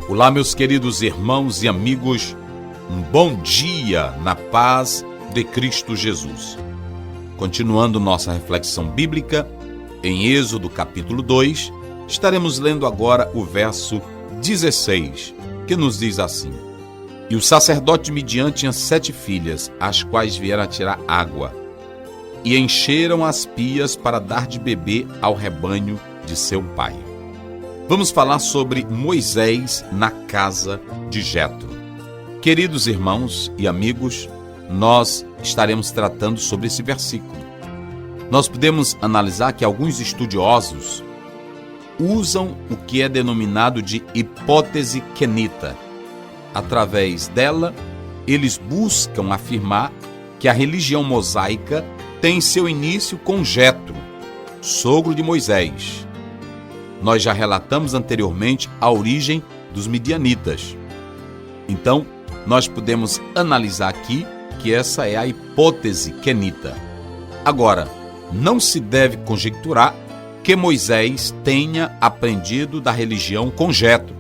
Olá, meus queridos irmãos e amigos, um bom dia na paz de Cristo Jesus. Continuando nossa reflexão bíblica, em Êxodo capítulo 2, estaremos lendo agora o verso 16, que nos diz assim: E o sacerdote Midian tinha 7 filhas, as quais vieram a tirar água, e encheram as pias para dar de beber ao rebanho de seu pai. Vamos falar sobre Moisés na casa de Jetro. Queridos irmãos e amigos, nós estaremos tratando sobre esse versículo. Nós podemos analisar que alguns estudiosos usam o que é denominado de hipótese quenita. Através dela, eles buscam afirmar que a religião mosaica tem seu início com Jetro, sogro de Moisés. Nós já relatamos anteriormente a origem dos midianitas. Então, nós podemos analisar aqui que essa é a hipótese quenita. Agora, não se deve conjecturar que Moisés tenha aprendido da religião com Jetro,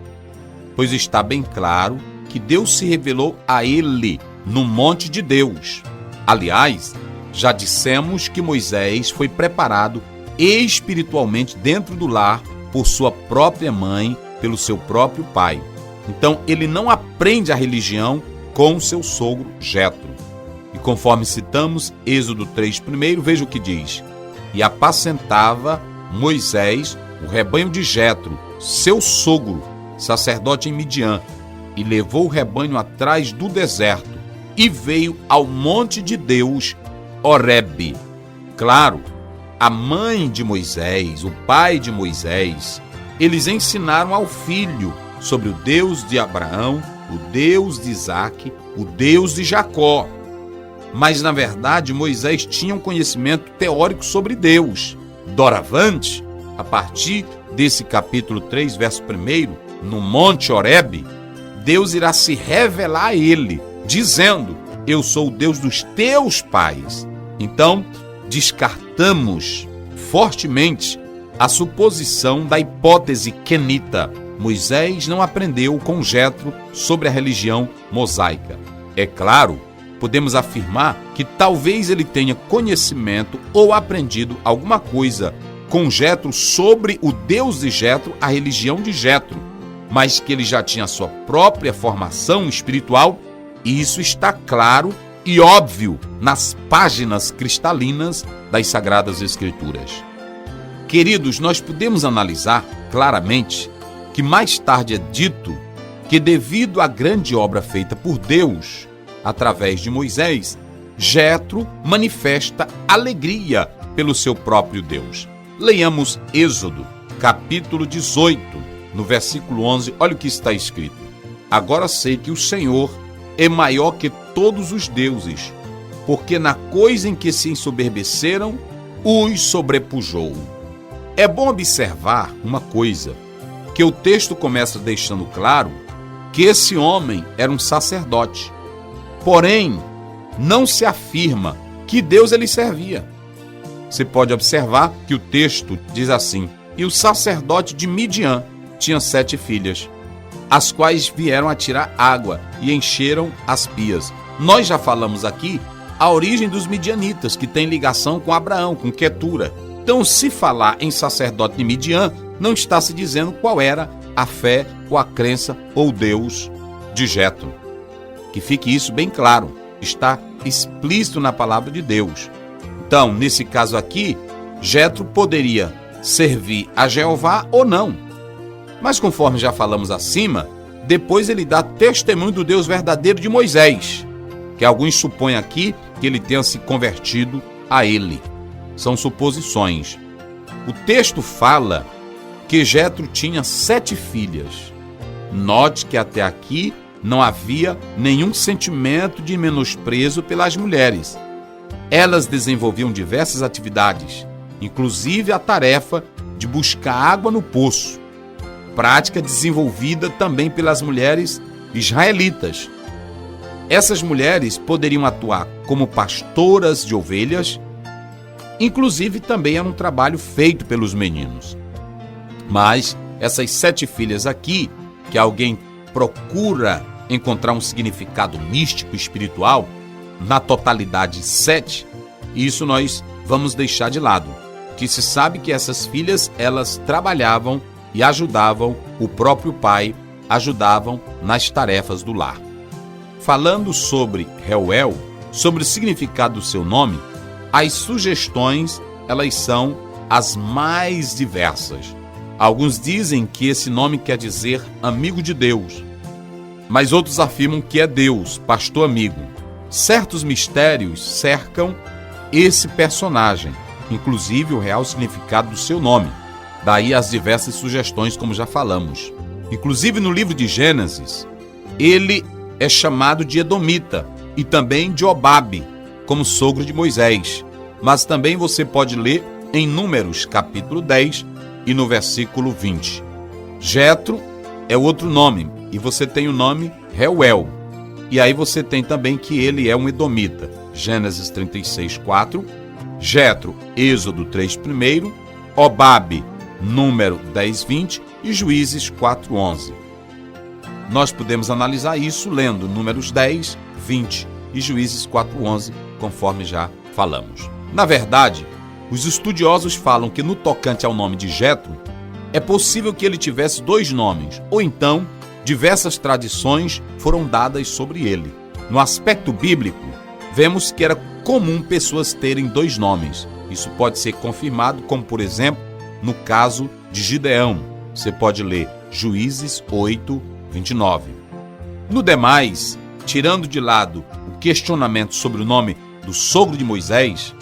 pois está bem claro que Deus se revelou a ele no monte de Deus. Aliás, já dissemos que Moisés foi preparado espiritualmente dentro do lar por sua própria mãe, pelo seu próprio pai. Então, ele não aprende a religião com seu sogro Jetro. E conforme citamos, Êxodo 3, primeiro, veja o que diz: E apacentava Moisés o rebanho de Jetro, seu sogro, sacerdote em Midian, e levou o rebanho atrás do deserto, e veio ao monte de Deus, Horebe. Claro, a mãe de Moisés, o pai de Moisés, eles ensinaram ao filho sobre o Deus de Abraão, o Deus de Isaque, o Deus de Jacó. Mas, na verdade, Moisés tinha um conhecimento teórico sobre Deus. Doravante, a partir desse capítulo 3, verso 1, no Monte Horebe, Deus irá se revelar a ele, dizendo: Eu sou o Deus dos teus pais. Então, descartamos fortemente a suposição da hipótese quenita. Moisés não aprendeu com Jetro sobre a religião mosaica. É claro, podemos afirmar que talvez ele tenha conhecimento ou aprendido alguma coisa com Jetro sobre o Deus de Jetro, a religião de Jetro, mas que ele já tinha a sua própria formação espiritual, e isso está claro e óbvio nas páginas cristalinas das Sagradas Escrituras. Queridos, nós podemos analisar claramente que mais tarde é dito que, devido à grande obra feita por Deus através de Moisés, Jetro manifesta alegria pelo seu próprio Deus. Leiamos Êxodo, capítulo 18, no versículo 11, olha o que está escrito: Agora sei que o Senhor é maior que todos os deuses, porque na coisa em que se ensoberbeceram, os sobrepujou. É bom observar uma coisa, que o texto começa deixando claro que esse homem era um sacerdote. Porém, não se afirma que Deus ele servia. Você pode observar que o texto diz assim: E o sacerdote de Midian tinha 7 filhas, as quais vieram a tirar água e encheram as pias. Nós já falamos aqui a origem dos midianitas, que tem ligação com Abraão, com Quetura. Então, se falar em sacerdote de Midian, não está se dizendo qual era a fé ou a crença ou Deus de Jetro. Que fique isso bem claro, está explícito na palavra de Deus. Então, nesse caso aqui, Jetro poderia servir a Jeová ou não. Mas, conforme já falamos acima, depois ele dá testemunho do Deus verdadeiro de Moisés, que alguns supõem aqui que ele tenha se convertido a ele. São suposições. O texto fala que Jetro tinha 7 filhas. Note que até aqui não havia nenhum sentimento de menosprezo pelas mulheres. Elas desenvolviam diversas atividades, inclusive a tarefa de buscar água no poço, prática desenvolvida também pelas mulheres israelitas. Essas mulheres poderiam atuar como pastoras de ovelhas, inclusive também era um trabalho feito pelos meninos. Mas essas 7 filhas aqui, que alguém procura encontrar um significado místico espiritual, na totalidade 7, isso nós vamos deixar de lado. Que se sabe que essas filhas, elas trabalhavam e ajudavam o próprio pai, ajudavam nas tarefas do lar. Falando sobre Reuel, sobre o significado do seu nome, as sugestões, elas são as mais diversas. Alguns dizem que esse nome quer dizer amigo de Deus, mas outros afirmam que é Deus, pastor amigo. Certos mistérios cercam esse personagem, inclusive o real significado do seu nome. Daí as diversas sugestões, como já falamos. Inclusive no livro de Gênesis, ele é chamado de Edomita e também de Obabe, como sogro de Moisés. Mas também você pode ler em Números, capítulo 10 e no versículo 20. Jetro é outro nome, e você tem o nome Reuel. E aí você tem também que ele é um Edomita. Gênesis 36, 4. Jetro, Êxodo 3, 1. Obabe, Número 10, 20 e Juízes 4, 11. Nós podemos analisar isso lendo Números 10, 20 e Juízes 4, 11, conforme já falamos. Na verdade, os estudiosos falam que no tocante ao nome de Jetro, é possível que ele tivesse 2 nomes, ou então diversas tradições foram dadas sobre ele. No aspecto bíblico, vemos que era comum pessoas terem 2 nomes. Isso pode ser confirmado, como por exemplo, no caso de Gideão. Você pode ler Juízes 8, 29. No demais, tirando de lado o questionamento sobre o nome do sogro de Moisés,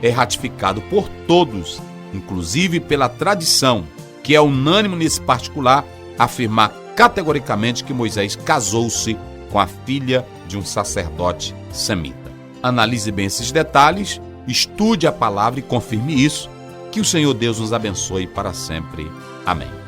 é ratificado por todos, inclusive pela tradição, que é unânime nesse particular, afirmar categoricamente que Moisés casou-se com a filha de um sacerdote semita. Analise bem esses detalhes, estude a palavra e confirme isso. Que o Senhor Deus nos abençoe para sempre. Amém.